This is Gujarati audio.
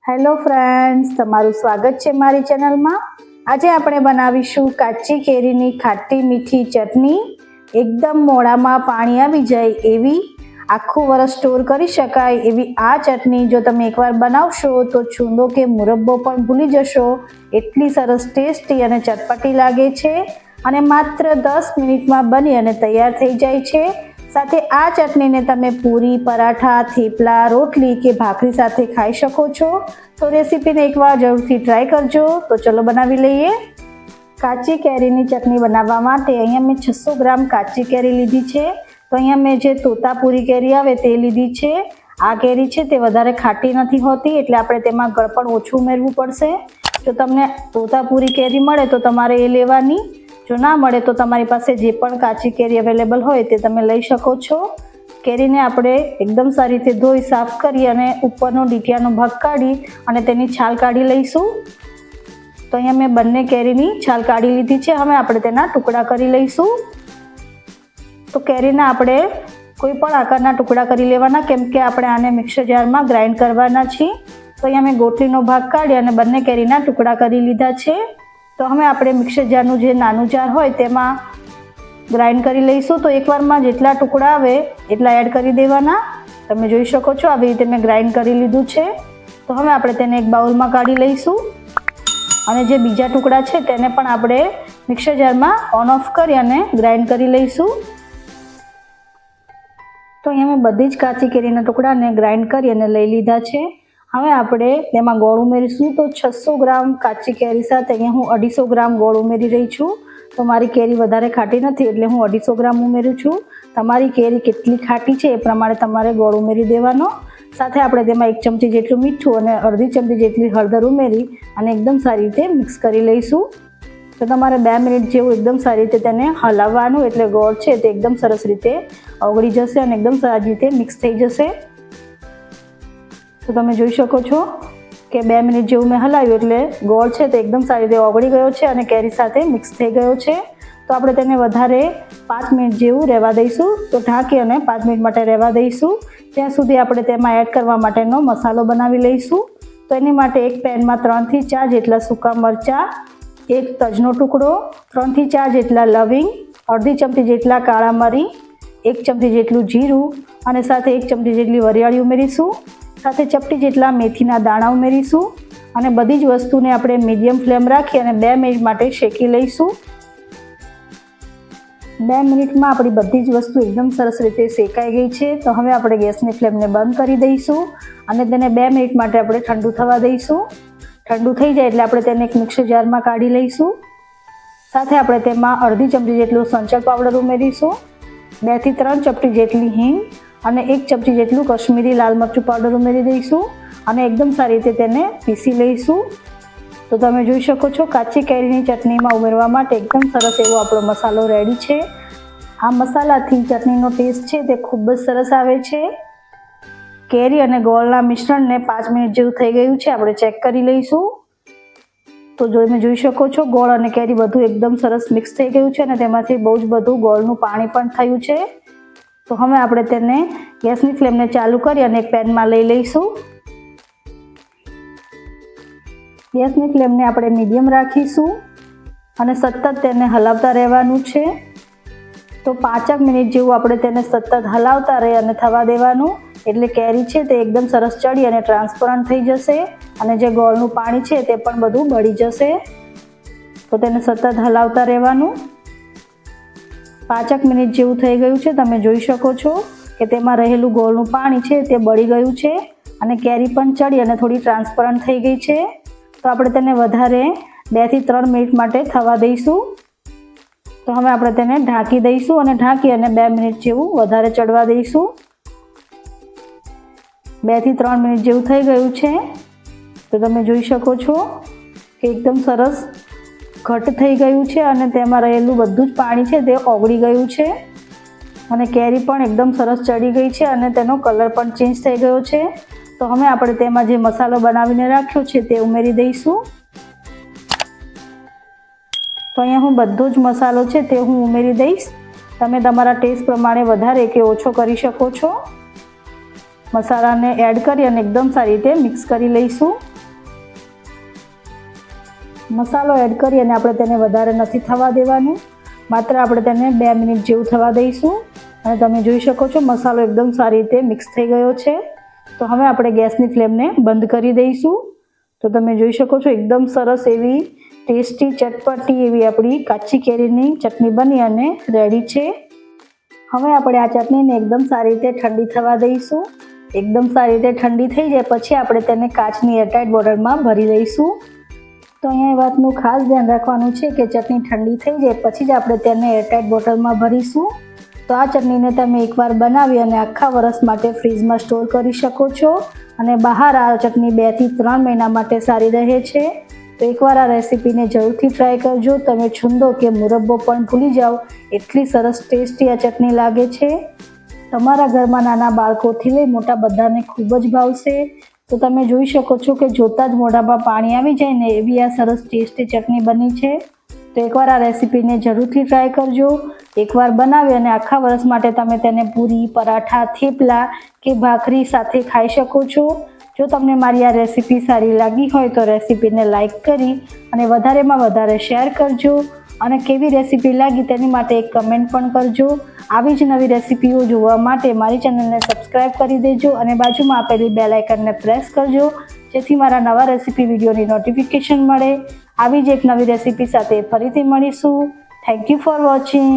હેલો ફ્રેન્ડ્સ, તમારું સ્વાગત છે મારી ચેનલમાં। આજે આપણે બનાવીશું કાચી કેરીની ખાટી મીઠી ચટણી। એકદમ મોઢામાં પાણી આવી જાય એવી, આખું વરસ સ્ટોર કરી શકાય એવી આ ચટણી જો તમે એકવાર બનાવશો તો છુંદો કે મુરબ્બો પણ ભૂલી જશો। એટલી સરસ ટેસ્ટી અને ચટપટી લાગે છે અને માત્ર 10 મિનિટમાં બની અને તૈયાર થઈ જાય છે। સાથે આ ચટણીને તમે પૂરી, પરાઠા, થેપલા, રોટલી કે ભાખરી સાથે ખાઈ શકો છો। તો રેસીપીને એકવાર જરૂરથી ટ્રાય કરજો। તો ચલો બનાવી લઈએ। કાચી કેરીની ચટણી બનાવવા માટે અહીંયા મેં 600 ગ્રામ કાચી કેરી લીધી છે। તો અહીંયા મેં જે તોતાપુરી કેરી આવે તે લીધી છે। આ કેરી છે તે વધારે ખાટી નથી હોતી, એટલે આપણે તેમાં ગળપણ ઓછું ઉમેરવું પડશે। જો તમને તોતાપુરી કેરી મળે તો તમારે એ લેવાની, જો ના મળે તો તમારી પાસે જે પણ કાચી કેરી અવેલેબલ હોય તે તમે લઈ શકો છો। કેરીને આપણે એકદમ સારી રીતે ધોઈ સાફ કરી અને ઉપરનો ડીટીયાનો ભાગ કાઢી અને તેની છાલ કાઢી લઈશું। તો અહીંયા મેં બંને કેરીની છાલ કાઢી લીધી છે। હવે આપણે તેના ટુકડા કરી લઈશું। તો કેરીના આપણે કોઈ પણ આકારના ટુકડા કરી લેવાના, કેમ કે આપણે આને મિક્સર જારમાં ગ્રાઇન્ડ કરવાના છીએ। તો અહીંયા મેં ગોટલીનો ભાગ કાઢી અને બંને કેરીના ટુકડા કરી લીધા છે। તો હવે આપણે મિક્સર જારનું જે નાનું જાર હોય તેમાં ગ્રાઇન્ડ કરી લઈશું। તો એકવારમાં જેટલા ટુકડા આવે એટલા એડ કરી દેવાના। તમે જોઈ શકો છો આવી રીતે મેં ગ્રાઇન્ડ કરી લીધું છે। તો હવે આપણે તેને એક બાઉલમાં કાઢી લઈશું અને જે બીજા ટુકડા છે તેને પણ આપણે મિક્સર જારમાં ઓન ઓફ કરી અને ગ્રાઇન્ડ કરી લઈશું। તો અહીંયા મેં બધી જ કાચી કેરીના ટુકડાને ગ્રાઇન્ડ કરી અને લઈ લીધા છે। હવે આપણે તેમાં ગોળ ઉમેરીશું। તો 600 ગ્રામ કાચી કેરી સાથે અહીંયા હું 250 ગ્રામ ગોળ ઉમેરી રહી છું। તો મારી કેરી વધારે ખાટી નથી એટલે હું 250 ગ્રામ ઉમેરું છું। તમારી કેરી કેટલી ખાટી છે એ પ્રમાણે તમારે ગોળ ઉમેરી દેવાનો। સાથે આપણે તેમાં 1 ચમચી જેટલું મીઠું અને અડધી ચમચી જેટલી હળદર ઉમેરી અને એકદમ સારી રીતે મિક્સ કરી લઈશું। તો તમારે 2 મિનિટ જેવું એકદમ સારી રીતે તેને હલાવવાનું, એટલે ગોળ છે તે એકદમ સરસ રીતે ઓગળી જશે અને એકદમ સારી રીતે મિક્સ થઈ જશે। તો તમે જોઈ શકો છો કે 2 મિનિટ જેવું મેં હલાવ્યું એટલે ગોળ છે તે એકદમ સારી રીતે ઓગળી ગયો છે અને કેરી સાથે મિક્સ થઈ ગયો છે। તો આપણે તેને વધારે 5 મિનિટ જેવું રહેવા દઈશું। તો ઢાંકી અને 5 મિનિટ માટે રહેવા દઈશું। ત્યાં સુધી આપણે તેમાં એડ કરવા માટેનો મસાલો બનાવી લઈશું। તો એની માટે એક પેનમાં 3 થી 4 જેટલા સૂકા મરચાં, એક તજનો ટુકડો, 3 થી 4 જેટલા લવિંગ, અડધી ચમચી જેટલા કાળા મરી, 1 ચમચી જેટલું જીરું અને સાથે 1 ચમચી જેટલી વરિયાળી ઉમેરીશું। સાથે ચપટી જેટલા મેથીના દાણા ઉમેરીશું અને બધી જ વસ્તુને આપણે મીડિયમ ફ્લેમ રાખી અને 2 મિનિટ માટે શેકી લઈશું। 2 મિનિટમાં આપણી બધી જ વસ્તુ એકદમ સરસ રીતે શેકાઈ ગઈ છે। તો હવે આપણે ગેસની ફ્લેમને બંધ કરી દઈશું અને તેને 2 મિનિટ માટે આપણે ઠંડુ થવા દઈશું। ઠંડુ થઈ જાય એટલે આપણે તેને એક મિક્સર જારમાં કાઢી લઈશું। સાથે આપણે તેમાં અડધી ચમચી જેટલું સંચળ પાવડર ઉમેરીશું, 2 થી 3 ચપટી જેટલી હિંગ અને 1 ચમચી જેટલું કશ્મીરી લાલ મરચું પાવડર ઉમેરી દઈશું અને એકદમ સારી રીતે તેને પીસી લઈશું। તો તમે જોઈ શકો છો કાચી કેરીની ચટણીમાં ઉમેરવા માટે એકદમ સરસ એવો આપણો મસાલો રેડી છે। આ મસાલાથી ચટણીનો ટેસ્ટ છે તે ખૂબ જ સરસ આવે છે। કેરી અને ગોળના મિશ્રણને 5 મિનિટ જેવું થઈ ગયું છે, આપણે ચેક કરી લઈશું। તો તમે જોઈ શકો છો ગોળ અને કેરી બધું એકદમ સરસ મિક્સ થઈ ગયું છે અને તેમાંથી બહુ જ બધું ગોળનું પાણી પણ થયું છે। તો હવે આપણે તેને ગેસની ફ્લેમને ચાલુ કરી અને એક પેનમાં લઈ લઈશું। ગેસની ફ્લેમને આપણે મીડિયમ રાખીશું અને સતત તેને હલાવતા રહેવાનું છે। તો 5 મિનિટ જેવું આપણે તેને સતત હલાવતા રહી અને થવા દેવાનું, એટલે કેરી છે તે એકદમ સરસ ચડી અને ટ્રાન્સપરન્ટ થઈ જશે અને જે ગોળનું પાણી છે તે પણ બધું બળી જશે। તો તેને સતત હલાવતા રહેવાનું। 5 મિનિટ જેવું થઈ ગયું છે। તમે જોઈ શકો છો કે તેમાં રહેલું ગોળનું પાણી છે તે બળી ગયું છે અને કેરી પણ ચડી અને થોડી ટ્રાન્સપરન્ટ થઈ ગઈ છે। તો આપણે તેને વધારે 2 થી 3 મિનિટ માટે થવા દઈશું। તો હવે આપણે તેને ઢાંકી દઈશું અને ઢાંકી અને 2 મિનિટ જેવું વધારે ચડવા દઈશું। 2 થી 3 મિનિટ જેવું થઈ ગયું છે। તો તમે જોઈ શકો છો કે એકદમ સરસ ઘટ થઈ ગયું છે અને તેમાં રહેલું બધું જ પાણી છે તે ઓગળી ગયું છે અને કેરી પણ એકદમ સરસ ચડી ગઈ છે અને તેનો કલર પણ ચેન્જ થઈ ગયો છે। તો હવે આપણે તેમાં જે મસાલો બનાવીને રાખ્યો છે તે ઉમેરી દઈશું। તો અહીંયા હું બધો જ મસાલો છે તે હું ઉમેરી દઈશ। તમે તમારા ટેસ્ટ પ્રમાણે વધારે કે ઓછો કરી શકો છો। મસાલાને એડ કરી અને એકદમ સારી રીતે મિક્સ કરી લઈશું। મસાલો એડ કરી અને આપણે તેને વધારે નથી થવા દેવાનું, માત્ર આપણે તેને 2 મિનિટ જેવું થવા દઈશું. અને તમે જોઈ શકો છો મસાલો એકદમ સારી રીતે મિક્સ થઈ ગયો છે. તો હવે આપણે ગેસની ફ્લેમને બંધ કરી દઈશું. તો તમે જોઈ શકો છો એકદમ સરસ એવી ટેસ્ટી ચટપટી એવી આપણી કાચી કેરીની ચટણી બની અને રેડી છે. હવે આપણે આ ચટણીને એકદમ સારી રીતે ઠંડી થવા દઈશું. એકદમ સારી રીતે ઠંડી થઈ જાય પછી આપણે તેને કાચની એરટાઇટ બોટલમાં ભરી લઈશું. તો અહીંયા એ વાતનું ખાસ ધ્યાન રાખવાનું છે કે ચટણી ઠંડી થઈ જાય પછી જ આપણે તેને એરટાઇટ બોટલમાં ભરીશું. તો આ ચટણીને તમે એકવાર બનાવી અને આખા વર્ષ માટે ફ્રીજમાં સ્ટોર કરી શકો છો અને બહાર આ ચટણી 2 થી 3 મહિના માટે સારી રહે છે. તો એકવાર આ રેસીપીને જરૂરથી ટ્રાય કરજો. તમે છુંદો કે મુરબ્બો પણ ભૂલી જાઓ એટલી સરસ ટેસ્ટી આ ચટણી લાગે છે. તમારા ઘરમાં નાના બાળકોથી લઈ મોટા બધાને ખૂબ જ ભાવશે. તો તમે જોઈ શકો છો કે જોતાં જ મોઢામાં પાણી આવી જાય ને એવી આ સરસ ટેસ્ટી ચટણી બની છે. તો એકવાર આ રેસીપીને જરૂરથી ટ્રાય કરજો. એકવાર બનાવી અને આખા વર્ષ માટે તમે તેને પૂરી, પરાઠા, થેપલા કે ભાખરી સાથે ખાઈ શકો છો. જો તમને મારી આ રેસીપી સારી લાગી હોય તો રેસીપીને લાઈક કરી અને વધારેમાં વધારે શેર કરજો. અને કેવી રેસીપી લાગી તેની માટે એક કમેન્ટ પણ કરજો. આવી જ નવી રેસીપીઓ જોવા માટે મારી ચેનલને સબસ્ક્રાઈબ કરી દેજો અને બાજુમાં આપેલી બેલ આઇકનને પ્રેસ કરજો જેથી મારા નવા રેસીપી વિડીયોની નોટિફિકેશન મળે. આવી જ એક નવી રેસીપી સાથે ફરીથી મળીશું. Thank you for watching.